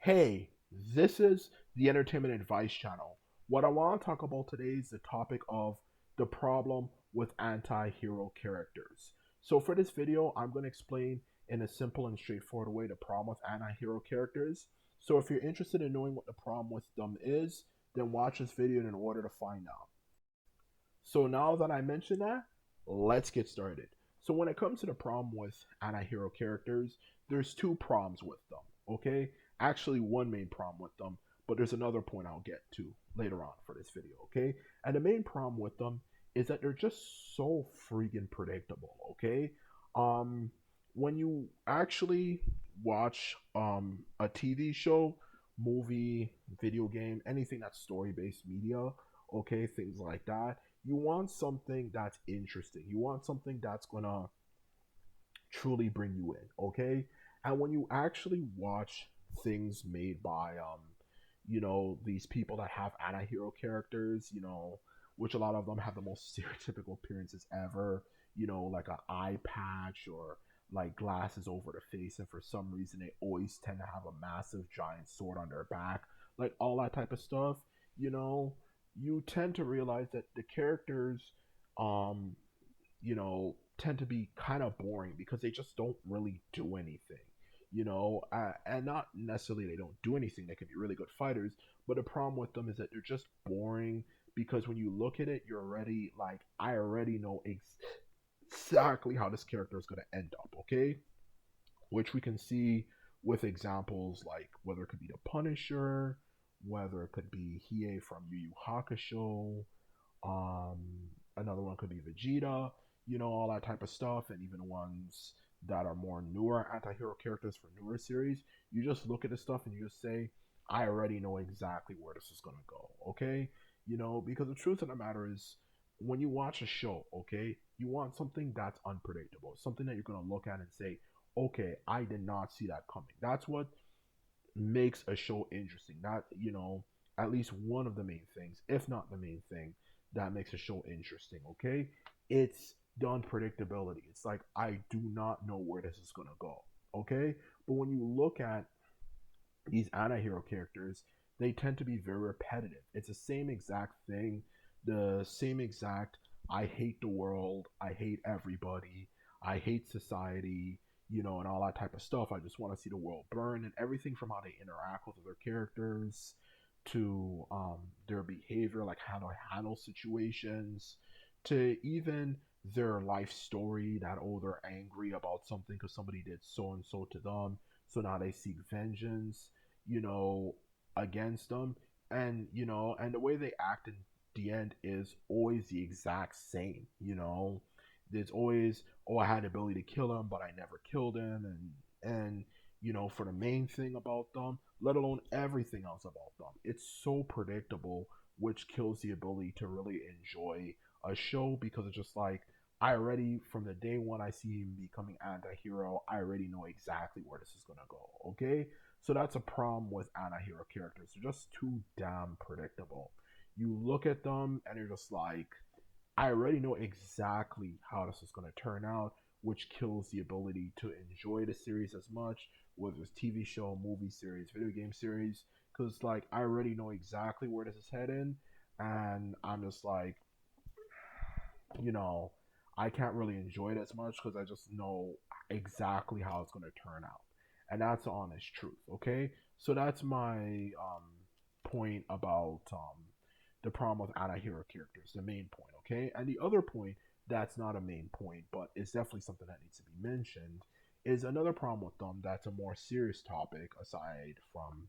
Hey, this is the Entertainment Advice Channel. What I want to talk about today is the topic of the problem with anti hero characters. So, for this video, I'm going to explain in a simple and straightforward way the problem with anti hero characters. So, if you're interested in knowing what the problem with them is, then watch this video in order to find out. So now that I mentioned that, let's get started. So when it comes to the problem with anti-hero characters, there's two problems with them. Okay, actually one main problem with them, but there's another point I'll get to later on for this video. Okay, and the main problem with them is that they're just so freaking predictable. Okay, um, when you actually watch a TV show, movie, video game, anything that's story-based media, okay, things like that, you want something that's interesting. You want something that's gonna truly bring you in, okay? And when you actually watch things made by these people that have anti-hero characters, which a lot of them have the most stereotypical appearances ever, like an eye patch or like glasses over the face, and for some reason they always tend to have a massive giant sword on their back, like all that type of stuff, you know, you tend to realize that the characters um tend to be kind of boring because they just don't really do anything, and not necessarily they don't do anything. They can be really good fighters, but the problem with them is that they're just boring because when you look at it, you're already like, I already know exactly how this character is going to end up, okay? Which we can see with examples like whether it could be the Punisher, whether it could be Hiei from Yu Yu Hakusho, um, another one could be Vegeta, all that type of stuff, and even ones that are more newer anti-hero characters for newer series. You just look at this stuff and you just say, I already know exactly where this is gonna go, okay? Because the truth of the matter is, when you watch a show, okay, you want something that's unpredictable, something that you're gonna look at and say, okay, I did not see that coming. That's what makes a show interesting. Not, at least one of the main things, if not the main thing, that makes a show interesting, okay? It's the unpredictability. It's like, I do not know where this is going to go, okay? But when you look at these anti hero characters, they tend to be very repetitive. It's the same exact thing, the same exact, I hate the world, I hate everybody, I hate society, and all that type of stuff. I just want to see the world burn, and everything from how they interact with other characters to their behavior, like how to handle situations, to even their life story that, oh, they're angry about something because somebody did so and so to them, so now they seek vengeance, you know, against them. And, and the way they act in the end is always the exact same, There's always, oh, I had the ability to kill him, but I never killed him. And, for the main thing about them, let alone everything else about them, it's so predictable, which kills the ability to really enjoy a show because it's just like, I already, from the day one I see him becoming anti-hero, I already know exactly where this is gonna go. Okay, so that's a problem with anti-hero characters. They're just too damn predictable. You look at them and you're just like, I already know exactly how this is gonna turn out, which kills the ability to enjoy the series as much, whether it's TV show, movie series, video game series, because like I already know exactly where this is heading, and I'm just like, you know, I can't really enjoy it as much because I just know exactly how it's going to turn out. And that's the honest truth, okay? So that's my point about the problem with anti-hero characters, the main point, okay? And the other point that's not a main point, but it's definitely something that needs to be mentioned, is another problem with them that's a more serious topic aside from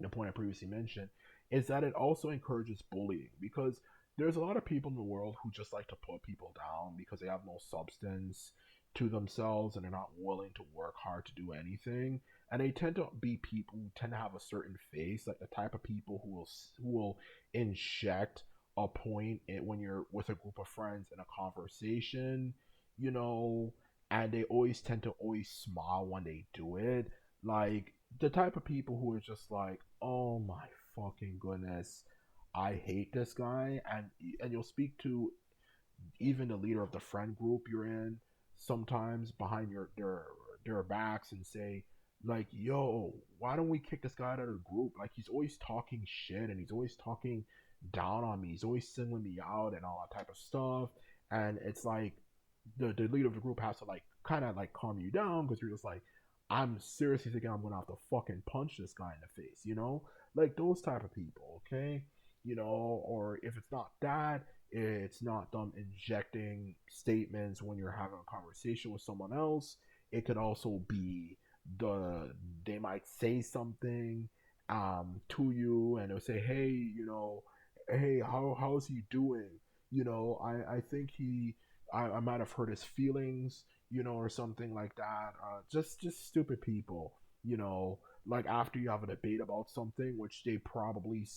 the point I previously mentioned, is that it also encourages bullying because there's a lot of people in the world who just like to put people down because they have no substance to themselves and they're not willing to work hard to do anything. And they tend to be people who tend to have a certain face, like the type of people who will inject a point when you're with a group of friends in a conversation, you know, and they always tend to always smile when they do it, like the type of people who are just like, oh my fucking goodness, I hate this guy, and you'll speak to even the leader of the friend group you're in sometimes behind their backs and say, like, yo, why don't we kick this guy out of the group? Like, he's always talking shit and he's always talking down on me. He's always singling me out and all that type of stuff. And it's like the leader of the group has to like kind of like calm you down because you're just like, I'm seriously thinking I'm gonna have to fucking punch this guy in the face, you know? Like those type of people, okay? You know, or if it's not that, it's not them injecting statements when you're having a conversation with someone else. It could also be they might say something to you and they'll say, hey, you know, hey, how's he doing? You know, I think I might have hurt his feelings, you know, or something like that. Just stupid people, you know, like after you have a debate about something, which they probably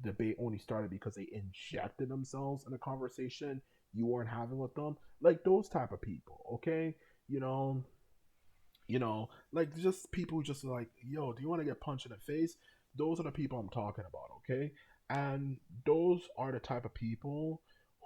debate only started because they injected themselves in a conversation you weren't having with them, like those type of people, okay, you know, like just people who just like, yo, do you want to get punched in the face? Those are the people I'm talking about, okay? And those are the type of people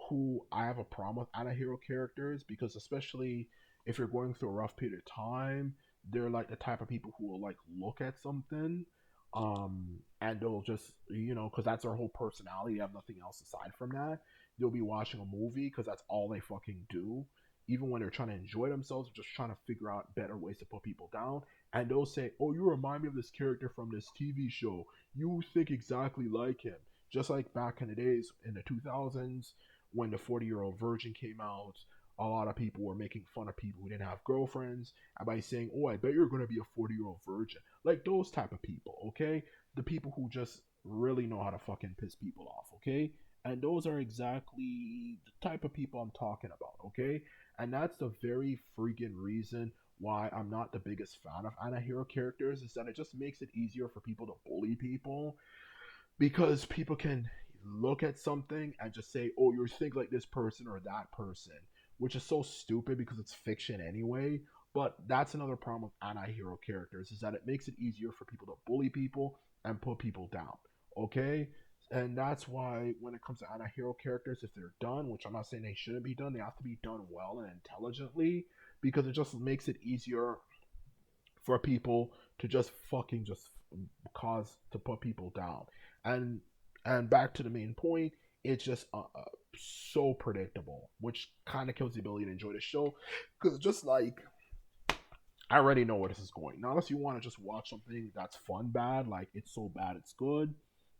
who I have a problem with anti-hero characters because especially if you're going through a rough period of time, they're like the type of people who will like look at something and they'll just, you know, because that's their whole personality, they have nothing else aside from that. They'll be watching a movie because that's all they fucking do, even when they're trying to enjoy themselves, just trying to figure out better ways to put people down. And they'll say, "Oh, you remind me of this character from this TV show. You think exactly like him." Just like back in the days in the 2000s when the 40-year-old virgin came out, a lot of people were making fun of people who didn't have girlfriends by saying, "Oh, I bet you're going to be a 40-year-old virgin." Like those type of people, okay? The people who just really know how to fucking piss people off, okay? And those are exactly the type of people I'm talking about, okay? And that's the very freaking reason why I'm not the biggest fan of anti-hero characters, is that it just makes it easier for people to bully people because people can look at something and just say, "Oh, you think like this person or that person," which is so stupid because it's fiction anyway. But that's another problem with anti-hero characters, is that it makes it easier for people to bully people and put people down. Okay, and that's why when it comes to anti-hero characters, if they're done, which I'm not saying they shouldn't be done, they have to be done well and intelligently because it just makes it easier for people to just fucking just cause to put people down. And and back to the main point, it's just so predictable, which kind of kills the ability to enjoy the show because just like I already know where this is going. Now, unless you want to just watch something that's fun bad, like it's so bad it's good,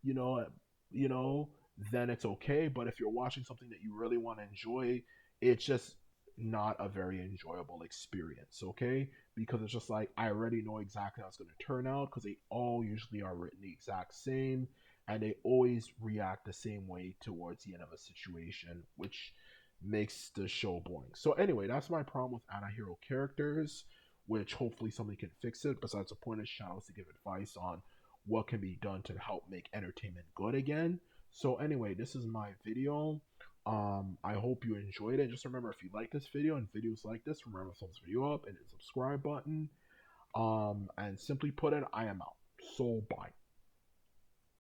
you know, you know, then it's okay. But if you're watching something that you really want to enjoy, it's just not a very enjoyable experience, okay? Because it's just like I already know exactly how it's going to turn out because they all usually are written the exact same and they always react the same way towards the end of a situation, which makes the show boring. So anyway, that's my problem with anti-hero characters, which hopefully somebody can fix it. Besides, the point of this channel is to give advice on what can be done to help make entertainment good again. So anyway, this is my video. I hope you enjoyed it. Just remember, if you like this video and videos like this, remember to thumbs video up and the subscribe button. And simply put it, I am out. So bye.